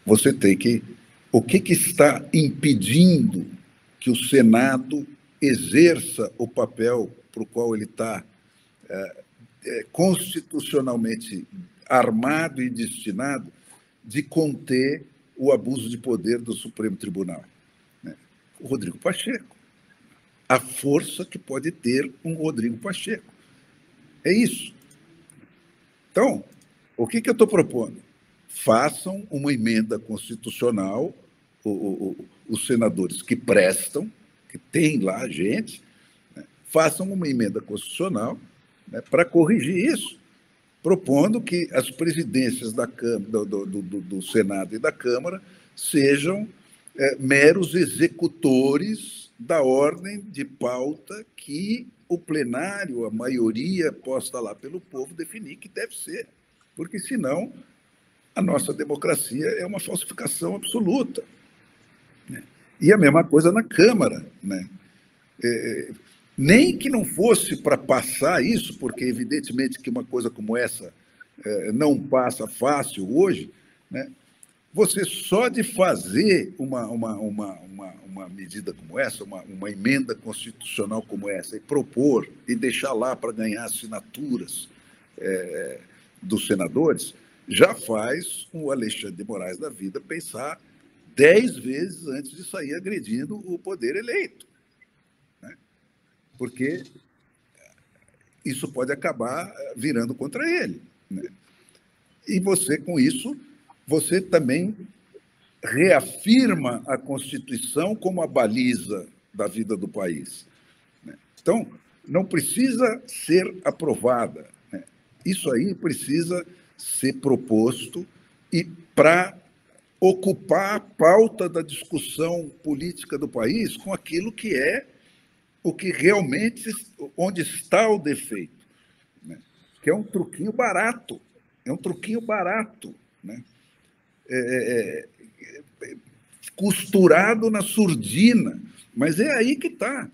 você tem que... O que está impedindo que o Senado exerça o papel para o qual ele está constitucionalmente armado e destinado de conter o abuso de poder do Supremo Tribunal? O Rodrigo Pacheco. A força que pode ter um Rodrigo Pacheco. É isso. Então, o que eu estou propondo? Façam uma emenda constitucional, os senadores que prestam, que tem lá gente, façam uma emenda constitucional, para corrigir isso, propondo que as presidências da Câmara, do Senado e da Câmara sejam meros executores da ordem de pauta que o plenário, a maioria posta lá pelo povo, definir que deve ser. Porque, senão, a nossa democracia é uma falsificação absoluta. E a mesma coisa na Câmara. Nem que não fosse para passar isso, porque, evidentemente, que uma coisa como essa não passa fácil hoje, você só de fazer uma medida como essa, uma emenda constitucional como essa, e propor e deixar lá para ganhar assinaturas dos senadores, já faz o Alexandre de Moraes da vida pensar 10 vezes antes de sair agredindo o poder eleito. Porque isso pode acabar virando contra ele. E você, com isso, você também reafirma a Constituição como a baliza da vida do país. Então, não precisa ser aprovada. Isso aí precisa ser proposto e para ocupar a pauta da discussão política do país com aquilo que é o que realmente, onde está o defeito, que é um truquinho barato. É um truquinho barato, costurado na surdina, mas é aí que está.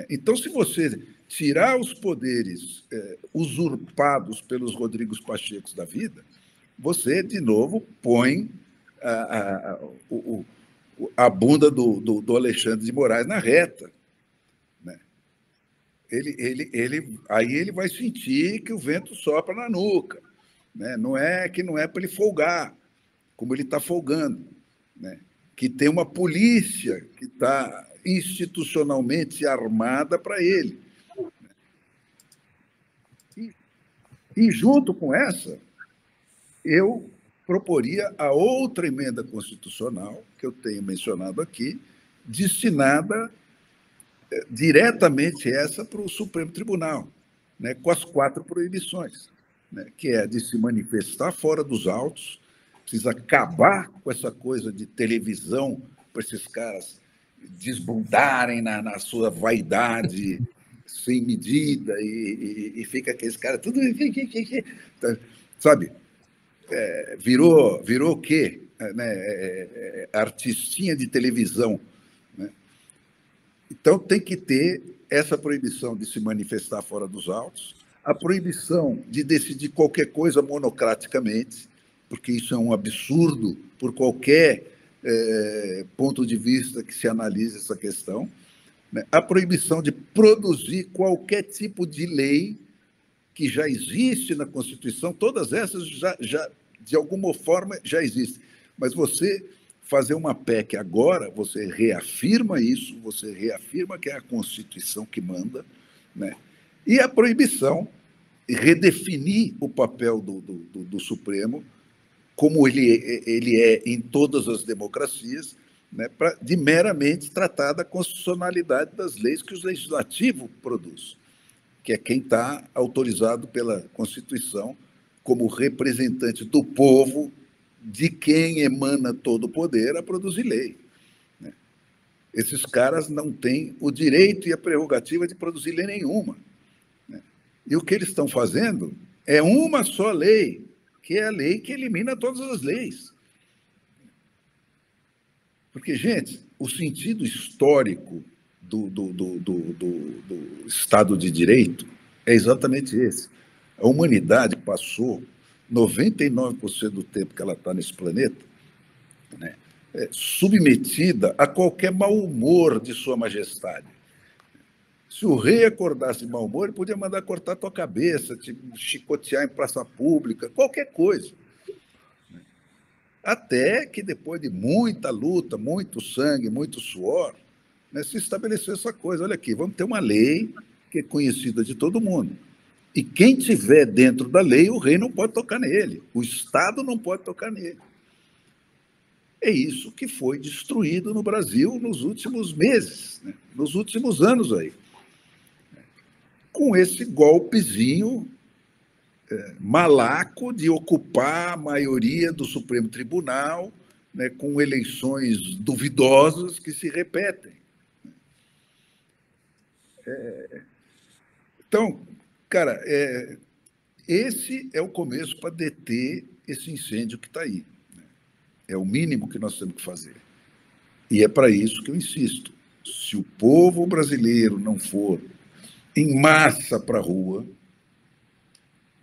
Então, se você tirar os poderes usurpados pelos Rodrigos Pachecos da vida, você, de novo, põe a bunda do Alexandre de Moraes na reta. Aí ele vai sentir que o vento sopra na nuca. Não é para ele folgar, como ele está folgando. Que tem uma polícia que está institucionalmente armada para ele. E, junto com essa, eu proporia a outra emenda constitucional, que eu tenho mencionado aqui, destinada diretamente essa para o Supremo Tribunal, com as 4 proibições, que é de se manifestar fora dos autos, precisa acabar com essa coisa de televisão para esses caras desbundarem na sua vaidade sem medida e fica aqueles caras tudo... Sabe? Virou o quê? Artistinha de televisão. Então, tem que ter essa proibição de se manifestar fora dos autos, a proibição de decidir qualquer coisa monocraticamente, porque isso é um absurdo por qualquer ponto de vista que se analise essa questão, a proibição de produzir qualquer tipo de lei que já existe na Constituição, todas essas já de alguma forma já existem, mas você fazer uma PEC agora, você reafirma isso, você reafirma que é a Constituição que manda, e a proibição, redefinir o papel do Supremo, como ele é em todas as democracias, de meramente tratar da constitucionalidade das leis que o Legislativo produz, que é quem está autorizado pela Constituição como representante do povo, de quem emana todo o poder a produzir lei. Esses caras não têm o direito e a prerrogativa de produzir lei nenhuma. E o que eles estão fazendo é uma só lei, que é a lei que elimina todas as leis. Porque, gente, o sentido histórico do Estado de Direito é exatamente esse. A humanidade passou 99% do tempo que ela está nesse planeta né, submetida a qualquer mau humor de Sua Majestade. Se o rei acordasse de mau humor, ele podia mandar cortar tua cabeça, te chicotear em praça pública, qualquer coisa. Até que, depois de muita luta, muito sangue, muito suor, né, se estabeleceu essa coisa. Olha aqui, vamos ter uma lei que é conhecida de todo mundo. E quem tiver dentro da lei, o rei não pode tocar nele, o Estado não pode tocar nele. É isso que foi destruído no Brasil nos últimos meses, né, nos últimos anos aí. Com esse golpezinho malaco de ocupar a maioria do Supremo Tribunal, né, com eleições duvidosas que se repetem. Então, cara, esse é o começo para deter esse incêndio que está aí. É o mínimo que nós temos que fazer. E é para isso que eu insisto. Se o povo brasileiro não for em massa para a rua,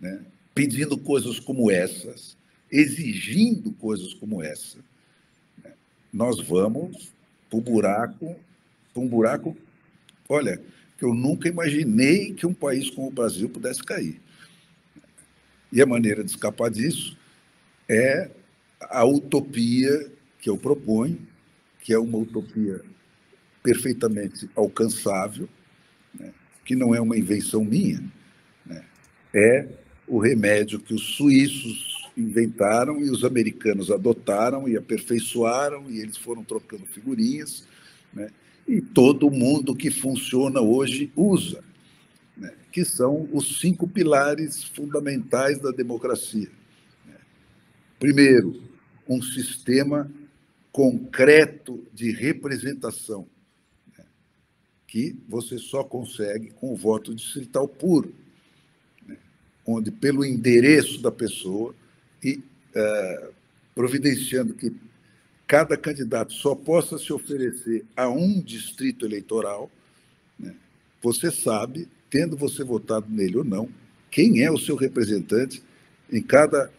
né, pedindo coisas como essas, exigindo coisas como essa, né, nós vamos para um buraco, olha, que eu nunca imaginei que um país como o Brasil pudesse cair. E a maneira de escapar disso é a utopia que eu proponho, que é uma utopia perfeitamente alcançável, né, que não é uma invenção minha, né, é o remédio que os suíços inventaram e os americanos adotaram e aperfeiçoaram, e eles foram trocando figurinhas, né, e todo mundo que funciona hoje usa, né, que são os 5 pilares fundamentais da democracia. Primeiro, um sistema concreto de representação, né, que você só consegue com o voto distrital puro, né, onde, pelo endereço da pessoa e providenciando que cada candidato só possa se oferecer a um distrito eleitoral, né, você sabe, tendo você votado nele ou não, quem é o seu representante em cada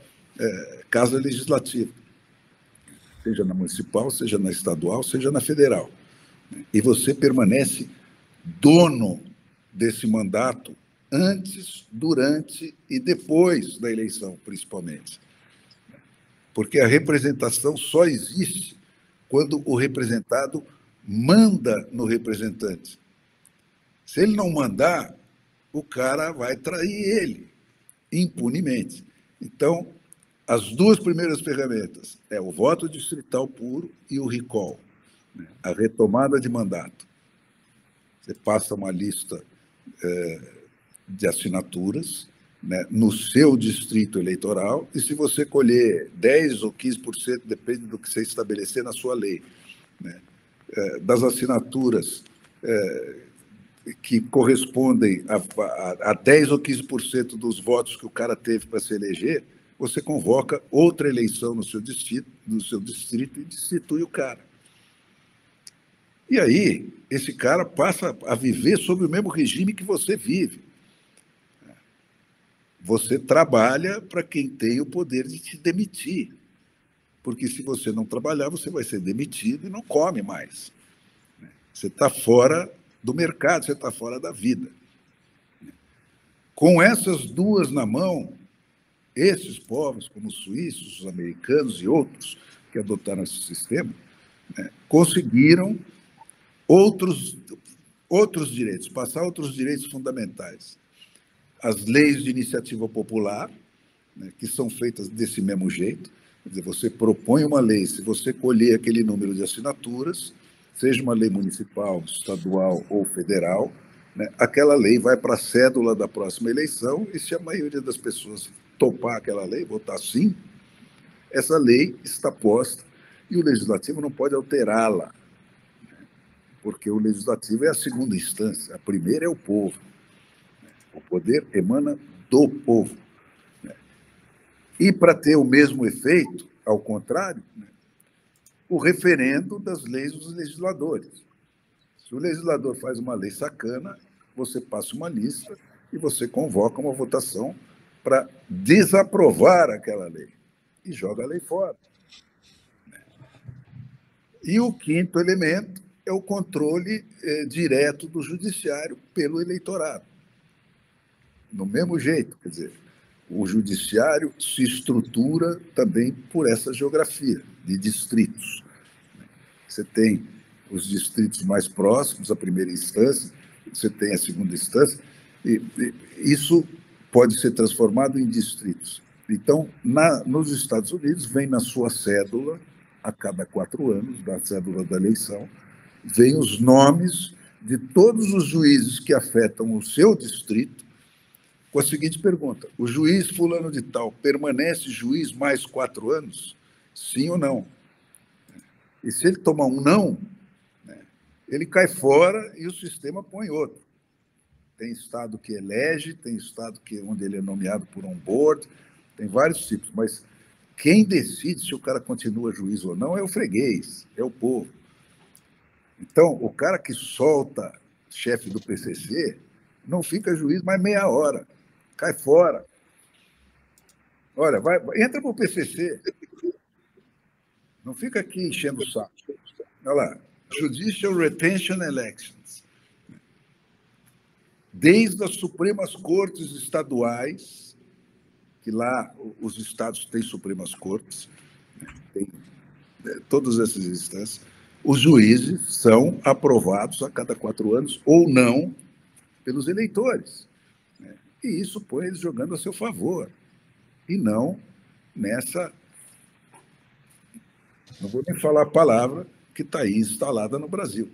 casa legislativa, seja na municipal, seja na estadual, seja na federal. E você permanece dono desse mandato antes, durante e depois da eleição, principalmente. Porque a representação só existe quando o representado manda no representante. Se ele não mandar, o cara vai trair ele, impunemente. Então, as 2 primeiras ferramentas é o voto distrital puro e o recall, né, a retomada de mandato. Você passa uma lista de assinaturas, né, no seu distrito eleitoral, e se você colher 10% ou 15%, depende do que você estabelecer na sua lei, né, das assinaturas que correspondem a 10% ou 15% dos votos que o cara teve para se eleger, você convoca outra eleição no seu distrito e destitui o cara. E aí, esse cara passa a viver sob o mesmo regime que você vive. Você trabalha para quem tem o poder de te demitir. Porque se você não trabalhar, você vai ser demitido e não come mais. Você está fora do mercado, você está fora da vida. Com essas 2 na mão, esses povos, como os suíços, os americanos e outros que adotaram esse sistema, né, conseguiram outros direitos, passar outros direitos fundamentais. As leis de iniciativa popular, né, que são feitas desse mesmo jeito, quer dizer, você propõe uma lei, se você colher aquele número de assinaturas, seja uma lei municipal, estadual ou federal, né, aquela lei vai para a cédula da próxima eleição, e se a maioria das pessoas topar aquela lei, votar sim, essa lei está posta e o legislativo não pode alterá-la, porque o legislativo é a segunda instância, a primeira é o povo. O poder emana do povo. E, para ter o mesmo efeito, ao contrário, o referendo das leis dos legisladores. Se o legislador faz uma lei sacana, você passa uma lista e você convoca uma votação para desaprovar aquela lei e joga a lei fora. E o quinto elemento é o controle direto do judiciário pelo eleitorado. Do mesmo jeito, quer dizer, o judiciário se estrutura também por essa geografia de distritos. Você tem os distritos mais próximos, a primeira instância, você tem a segunda instância, e isso pode ser transformado em distritos. Então, nos Estados Unidos, vem na sua cédula, a cada 4 anos, da cédula da eleição, vem os nomes de todos os juízes que afetam o seu distrito, com a seguinte pergunta: o juiz fulano de tal permanece juiz mais 4 anos? Sim ou não? E se ele tomar um não, ele cai fora e o sistema põe outro. Tem estado que elege, tem estado onde ele é nomeado por um board, tem vários tipos, mas quem decide se o cara continua juiz ou não é o freguês, é o povo. Então, o cara que solta chefe do PCC não fica juiz mais meia hora, cai fora. Olha, entra para o PCC, não fica aqui enchendo o saco. Olha lá, Judicial Retention Elections. Desde as Supremas Cortes estaduais, que lá os estados têm Supremas Cortes, tem todas essas instâncias, os juízes são aprovados a cada 4 anos ou não pelos eleitores. E isso põe eles jogando a seu favor, e não nessa... Não vou nem falar a palavra que está aí instalada no Brasil.